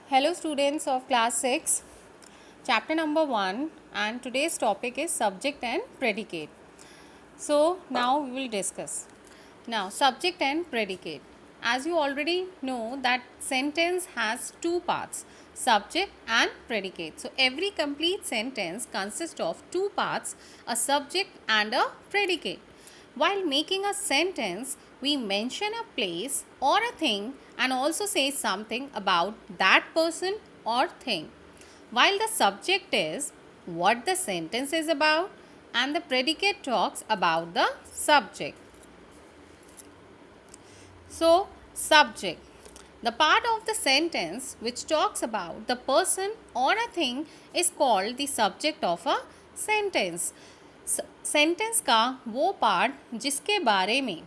Hello students of class 6, chapter number 1, and today's topic is subject and predicate. So now we will discuss. Now subject and predicate. As you already know that sentence has two parts, subject and predicate. So every complete sentence consists of two parts, a subject and a predicate. While making a sentence, we mention a place or a thing and also say something about that person or thing. While the subject is what the sentence is about and the predicate talks about the subject. So, subject. The part of the sentence which talks about the person or a thing is called the subject of a sentence. Sentence का वो part जिसके बारे में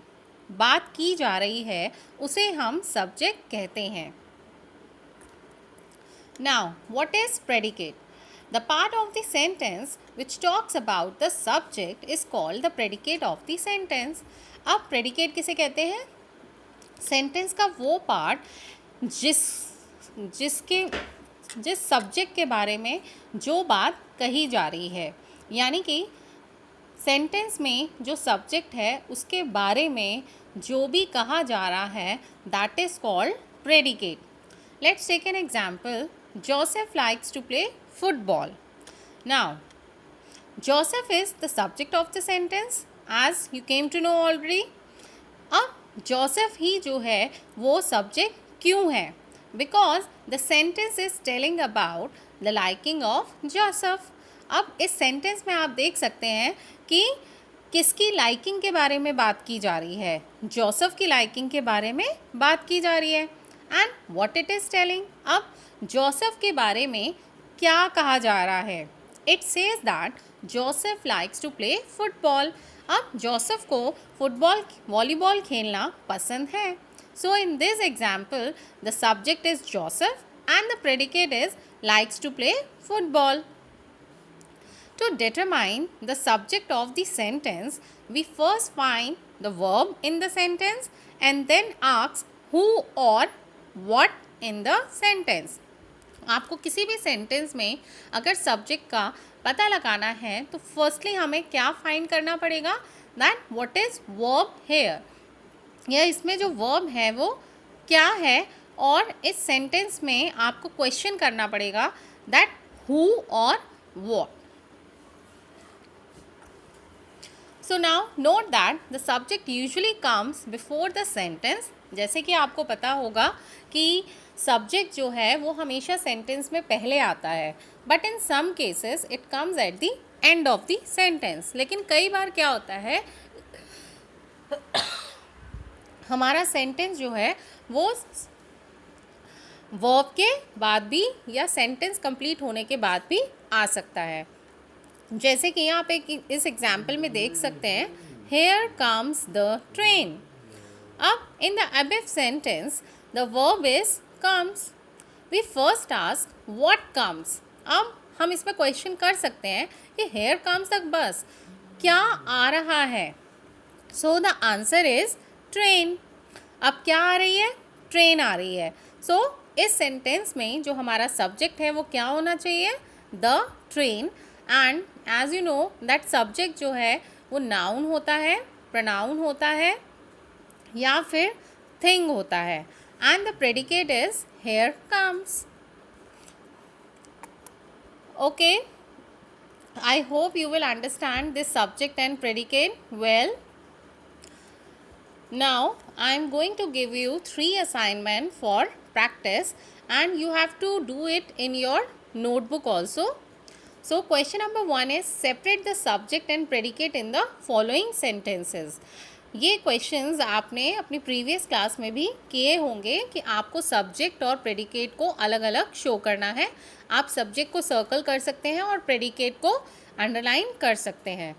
बात की जा रही है उसे हम सब्जेक्ट कहते हैं. Now, what is predicate? The part of the sentence which talks about the subject is called the predicate of the sentence. अब predicate किसे कहते हैं? सेंटेंस का वो पार्ट जिस सब्जेक्ट के बारे में जो बात कही जा रही है, यानी कि सेंटेंस में जो सब्जेक्ट है उसके बारे में जो भी कहा जा रहा है that is called predicate. Let's take an example. Joseph likes to play football. Now Joseph is the subject of the sentence as you came to know already. अब जोसेफ ही जो है वो सब्जेक्ट क्यों है? Because the sentence is telling about the liking of Joseph. अब इस sentence में आप देख सकते हैं कि किसकी लाइकिंग के बारे में बात की जा रही है. जोसेफ की लाइकिंग के बारे में बात की जा रही है. And what it is telling, अब जोसेफ के बारे में क्या कहा जा रहा है? It says that Joseph likes to play football. अब जोसेफ को वॉलीबॉल खेलना पसंद है. So in this example the subject is Joseph and the predicate is likes to play football. To determine the subject of the sentence, we first find the verb in the sentence and then ask who or what in the sentence. आपको किसी भी sentence में अगर subject का पता लगाना है तो फर्स्टली हमें क्या फाइंड करना पड़ेगा? That what is verb here, या इसमें जो वर्ब है वो क्या है. और इस सेंटेंस में आपको क्वेश्चन करना पड़ेगा दैट हु और what. So now note that the subject usually comes before the sentence. जैसे कि आपको पता होगा कि सब्जेक्ट जो है वो हमेशा सेंटेंस में पहले आता है, but in some cases it comes at the end of the sentence. लेकिन कई बार क्या होता है हमारा सेंटेंस जो है वो वर्ब के बाद भी या सेंटेंस कंप्लीट होने के बाद भी आ सकता है. जैसे कि यहाँ पे इस एग्जाम्पल में देख सकते हैं हेयर कम्स द ट्रेन. अब in the above sentence the verb is comes. We first ask what comes. अब हम इसमें क्वेश्चन कर सकते हैं कि हेयर कम्स तक बस क्या आ रहा है. So the answer is train. अब क्या आ रही है? ट्रेन आ रही है. सो इस सेंटेंस में जो हमारा सब्जेक्ट है वो क्या होना चाहिए? The train. And as you know that subject जो है वो नाउन होता है, प्रोनाउन होता है या फिर थिंग होता है. And the predicate is here comes. Okay, I hope you will understand this subject and predicate well. Now I am going to give you 3 assignment for practice and you have to do it in your notebook also. So question number 1 is separate the subject and predicate in the following sentences. ये questions आपने अपनी previous class में भी किए होंगे कि आपको subject और प्रेडिकेट को अलग अलग शो करना है. आप सब्जेक्ट को सर्कल कर सकते हैं और प्रेडिकेट को अंडरलाइन कर सकते हैं.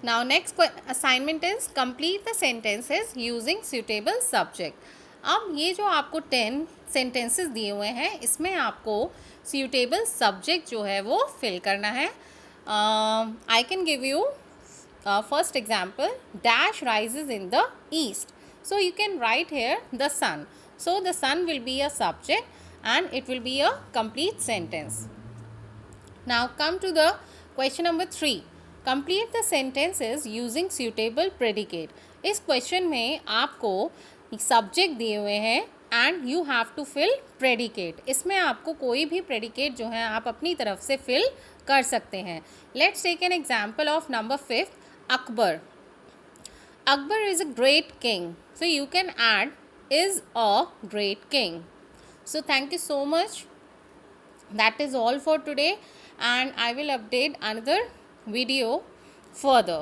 Now next assignment is complete the sentences using suitable subject. अब ये जो आपको 10 सेंटेंसेस दिए हुए हैं इसमें आपको suitable subject जो है वो फिल करना है. I can give you first example. Dash rises in the east. So you can write here the sun. So the sun will be a subject and it will be a complete sentence. Now come to the question number 3. Complete the sentences using suitable predicate. इस question में आपको subject दिए हुए हैं and you have to fill predicate. इसमें आपको कोई भी प्रेडिकेट जो है आप अपनी तरफ से फिल कर सकते हैं. Let's take an example of number 5, Akbar. Akbar is a great king. So you can add is a great king. So thank you so much. That is all for today, and I will update another video further.